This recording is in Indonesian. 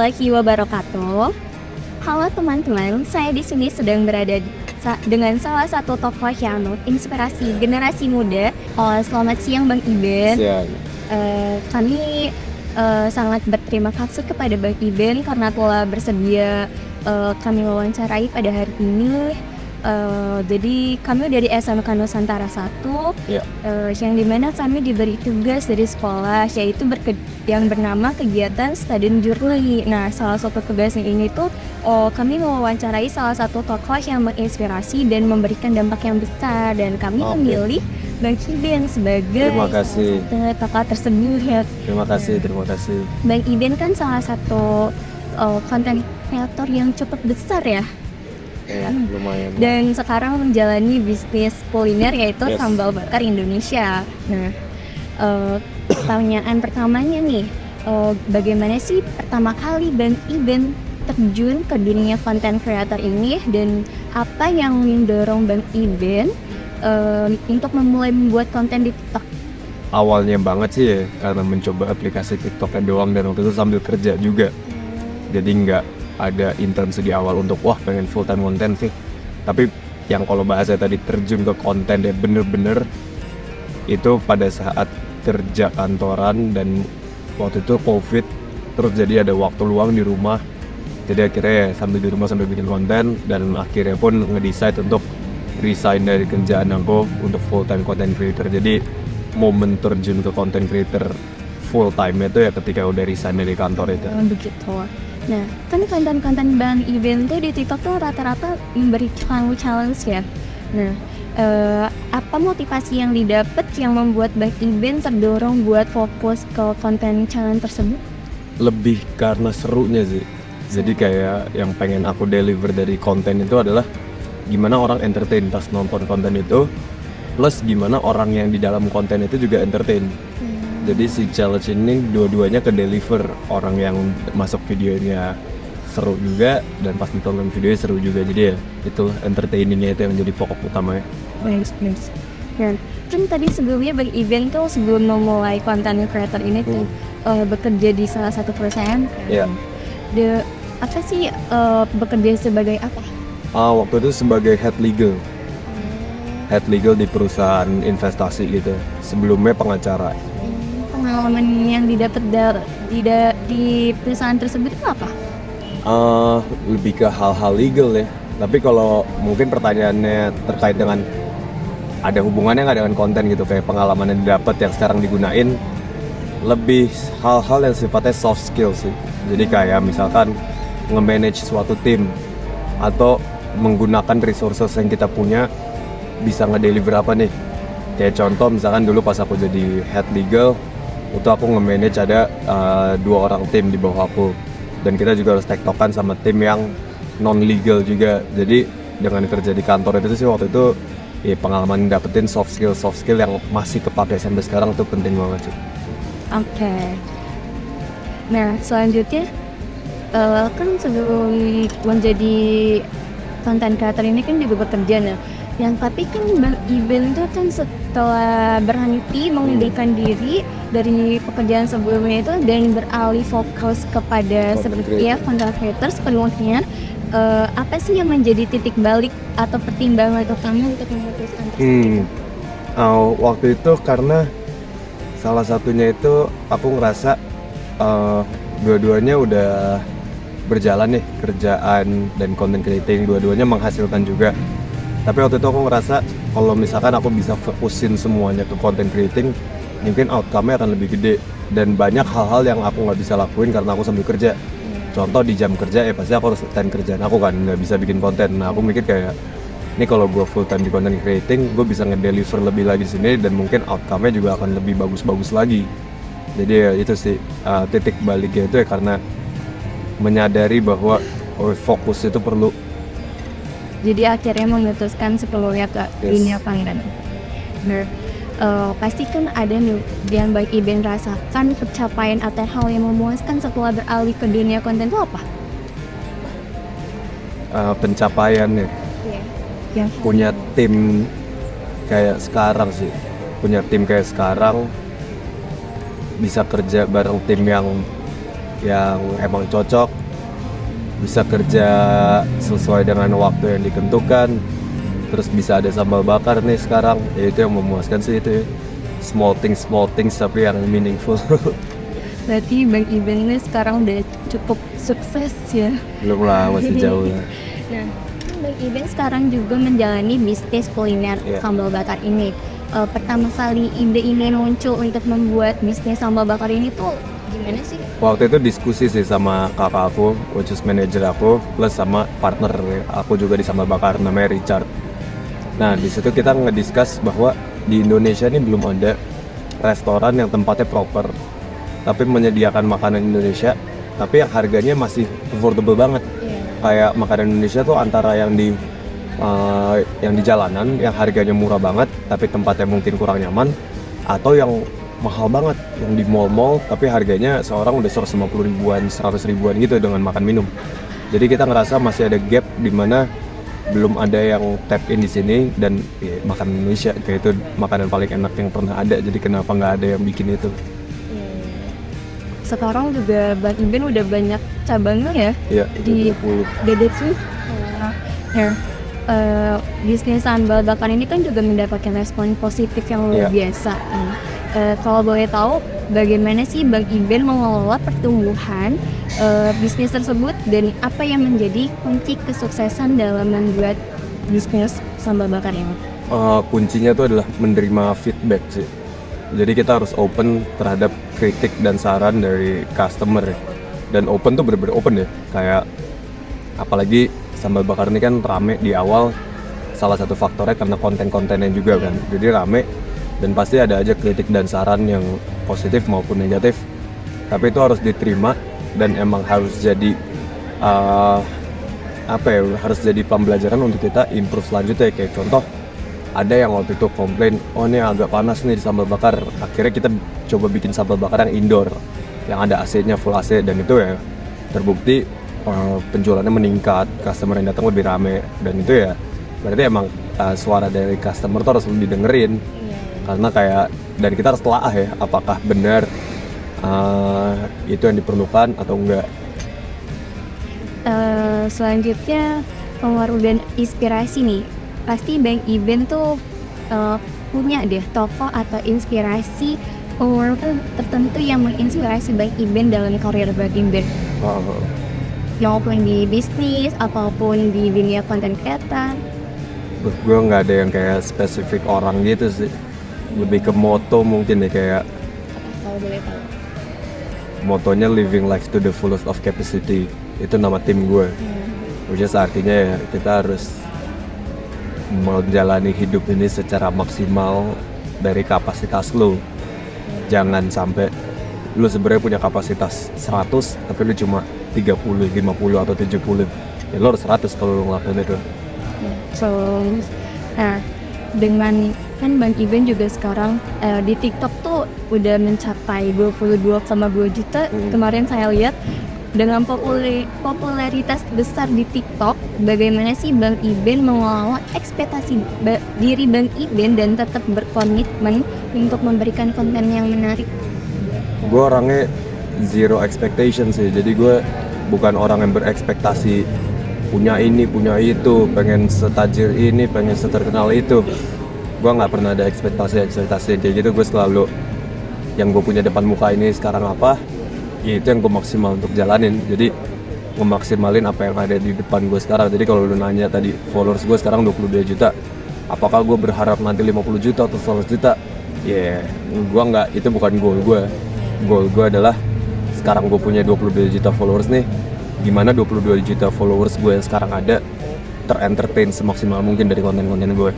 warahmatullahi wabarakatuh. Halo teman-teman, saya di sini sedang berada dengan salah satu tokoh yang inspirasi generasi muda. Selamat siang Bang Iben. Siang. Kami sangat berterima kasih kepada Bang Iben karena telah bersedia kami wawancarai pada hari ini. Jadi kami dari SMK Nusantara 1 yang dimana kami diberi tugas dari sekolah yaitu yang bernama kegiatan Student Journey. Nah, salah satu tugas ini tuh kami mewawancarai salah satu tokoh yang menginspirasi dan memberikan dampak yang besar, dan kami memilih Bang Iben sebagai tokoh tersebut. Terima kasih. Bang Iben kan salah satu konten kreator yang cukup besar ya. Lumayan. Dan sekarang menjalani bisnis kuliner yaitu Sambal Bakar Indonesia. Nah, pertanyaan pertamanya nih, bagaimana sih pertama kali Bang Iben terjun ke dunia content creator ini, dan apa yang mendorong Bang Iben untuk membuat konten di TikTok? Awalnya banget sih ya, karena mencoba aplikasi TikToknya doang, dan waktu itu sambil kerja juga. Jadi nggak ada intensi di awal untuk pengen full time konten sih. Tapi yang kalau bahasa tadi terjun ke konten ya bener-bener itu pada saat kerja kantoran, dan waktu itu COVID, terus jadi ada waktu luang di rumah. Jadi akhirnya ya sambil di rumah sambil bikin konten, dan akhirnya pun nge-decide untuk resign dari kerjaan aku untuk full time content creator. Jadi momen terjun ke content creator full time itu ya ketika udah resign dari kantor itu. Begitu. Nah, kan konten-konten Bang Iben tuh di TikTok tuh rata-rata memberi challenge ya. Nah, apa motivasi yang didapat yang membuat Bang Iben terdorong buat fokus ke konten challenge tersebut? Lebih karena serunya sih. Jadi kayak yang pengen aku deliver dari konten itu adalah gimana orang entertain pas nonton konten itu, plus gimana orang yang di dalam konten itu juga entertain. Jadi si challenge ini dua-duanya ke deliver, orang yang masuk videonya seru juga, dan pas ditonton videonya seru juga. Jadi ya itu entertainingnya itu yang jadi pokok utamanya. Baik. Ya, kan tadi sebelumnya Bang Iben tuh sebelum memulai content creator ini tuh bekerja di salah satu perusahaan. Iya. Apa sih bekerja sebagai apa? Waktu itu sebagai head legal di perusahaan investasi gitu. Sebelumnya pengacara. Pengalaman yang didapat di perusahaan tersebut itu apa? Lebih ke hal-hal legal ya. Tapi kalau mungkin pertanyaannya terkait dengan ada hubungannya nggak dengan konten gitu, kayak pengalaman yang didapat yang sekarang digunain, lebih hal-hal yang sifatnya soft skill sih. Jadi kayak misalkan nge-manage suatu tim, atau menggunakan resources yang kita punya bisa nge-deliver apa nih. Kayak contoh misalkan dulu pas aku jadi head legal, itu aku nge-manage ada 2 orang tim di bawah aku, dan kita juga harus tektokan sama tim yang non-legal juga. Jadi dengan kerja di kantor itu sih waktu itu ya pengalaman dapetin soft skill yang masih kepake sampai sekarang tuh penting banget sih. Oke. Nah, selanjutnya kan sebelum menjadi content creator ini kan juga bekerja. Nah, tapi kan Bang Iben itu kan setelah berhenti mengundurkan diri dari pekerjaan sebelumnya itu dan beralih fokus kepada content creator sepenuhnya, apa sih yang menjadi titik balik atau pertimbangan utama untuk memutuskan tersebut? Waktu itu karena salah satunya itu aku ngerasa dua-duanya udah berjalan nih, kerjaan dan content creating dua-duanya menghasilkan juga. Tapi waktu itu aku ngerasa kalau misalkan aku bisa fokusin semuanya ke content creating, mungkin outcome-nya akan lebih gede, dan banyak hal-hal yang aku nggak bisa lakuin karena aku sambil kerja. Contoh di jam kerja ya pasti aku harus attend kerjaan aku kan, nggak bisa bikin konten. Nah aku mikir kayak ini kalau gue full time di content creating, gue bisa ngedeliver lebih lagi di sini, dan mungkin outcome-nya juga akan lebih bagus-bagus lagi. Jadi ya itu sih titik baliknya itu ya karena menyadari bahwa fokus itu perlu. Jadi akhirnya memutuskan sepenuhnya ke dunia konten. Pasti kan ada nih yang Bang Iben rasakan pencapaian atau hal yang memuaskan setelah beralih ke dunia konten itu apa? Pencapaiannya punya tim kayak sekarang sih, bisa kerja bareng tim yang yang emang cocok, bisa kerja sesuai dengan waktu yang ditentukan, terus bisa ada sambal bakar nih sekarang, ya itu yang memuaskan sih itu ya. Small things tapi yang meaningful. Berarti Bang Iben ini sekarang udah cukup sukses ya. Belum lah, masih jauh lah. Nah, Bang Iben sekarang juga menjalani bisnis kuliner Iya. sambal bakar ini. Pertama kali ide ini muncul untuk membuat bisnis sambal bakar ini tuh gimana sih? Waktu itu diskusi sih sama kakak aku, which is manager aku, plus sama partner aku juga di sambal bakar namanya Richard. Nah, di situ kita ngediscuss bahwa di Indonesia ini belum ada restoran yang tempatnya proper, tapi menyediakan makanan Indonesia, tapi yang harganya masih affordable banget. Kayak makanan Indonesia tuh antara yang di jalanan, yang harganya murah banget, tapi tempatnya mungkin kurang nyaman, atau yang mahal banget, yang di mall-mall, tapi harganya seorang udah 150 ribuan, 100 ribuan gitu dengan makan minum. Jadi kita ngerasa masih ada gap di mana belum ada yang tap in di sini, dan ya, makanan Indonesia kayak itu makanan paling enak yang pernah ada, jadi kenapa nggak ada yang bikin itu. Sekarang juga Bang Iben udah banyak cabangnya ya Ya, di 20. Dedetsu. Nah, bisnis sambal bakar ini kan juga mendapatkan respon positif yang luar biasa. Kalau boleh tahu, bagaimana sih Bang Iben mengelola pertumbuhan bisnis tersebut, dan apa yang menjadi kunci kesuksesan dalam membuat bisnis sambal bakar ini? Kuncinya tuh adalah menerima feedback sih. Jadi kita harus open terhadap kritik dan saran dari customer ya. Dan open tuh bener-bener open ya. Kayak apalagi sambal bakar ini kan rame di awal, salah satu faktornya karena konten-kontennya juga kan. Jadi rame dan pasti ada aja kritik dan saran yang positif maupun negatif. Tapi itu harus diterima dan emang harus jadi harus jadi pembelajaran untuk kita improve selanjutnya. Kayak contoh, ada yang waktu itu komplain, oh ini agak panas nih di sambal bakar. Akhirnya kita coba bikin sambal bakar yang indoor, yang ada AC-nya full AC, dan itu ya terbukti penjualannya meningkat, customer yang datang lebih rame, dan itu ya berarti emang suara dari customer tuh harus lebih didengerin. Karena kayak, dan kita harus telaah ya, apakah benar itu yang diperlukan atau enggak. Selanjutnya, pengaruh dan inspirasi nih. Pasti Bang Iben tuh punya deh tokoh atau inspirasi orang tertentu yang menginspirasi Bang Iben dalam karir Bang Iben. Maupun di bisnis ataupun di dunia konten kreator. Gue nggak ada yang kayak spesifik orang gitu sih. Lebih ke moto mungkin ya, kayak Kalau boleh tahu. motonya living life to the fullest of capacity. Itu nama tim gue. Which is artinya ya kita harus menjalani hidup ini secara maksimal dari kapasitas lo. Jangan sampai lu sebenarnya punya kapasitas 100 tapi lu cuma 30, 50 atau 70. Ya lu harus 100 kalau lu ngelakuin itu. So, nah, dengan kan Bang Iben juga sekarang di TikTok tuh udah mencapai 22,2 juta. Kemarin saya lihat. Dengan popularitas besar di TikTok, bagaimana sih Bang Iben mengelola ekspektasi diri Bang Iben dan tetap berkomitmen untuk memberikan konten yang menarik? Gue orangnya zero expectation sih, jadi gue bukan orang yang berekspektasi punya ini, punya itu, pengen setajir ini, pengen seterkenal itu. Gue nggak pernah ada ekspektasi kayak gitu. Gue selalu yang gue punya depan muka ini sekarang apa, ya itu yang gue maksimal untuk jalanin. Jadi ngemaksimalin apa yang ada di depan gue sekarang. Jadi kalau lu nanya tadi followers gue sekarang 22 juta, apakah gue berharap nanti 50 juta atau 100 juta? Ya, gue nggak, itu bukan goal gue. Goal gue adalah sekarang gue punya 22 juta followers nih, gimana 22 juta followers gue yang sekarang ada terentertain semaksimal mungkin dari konten-konten gue.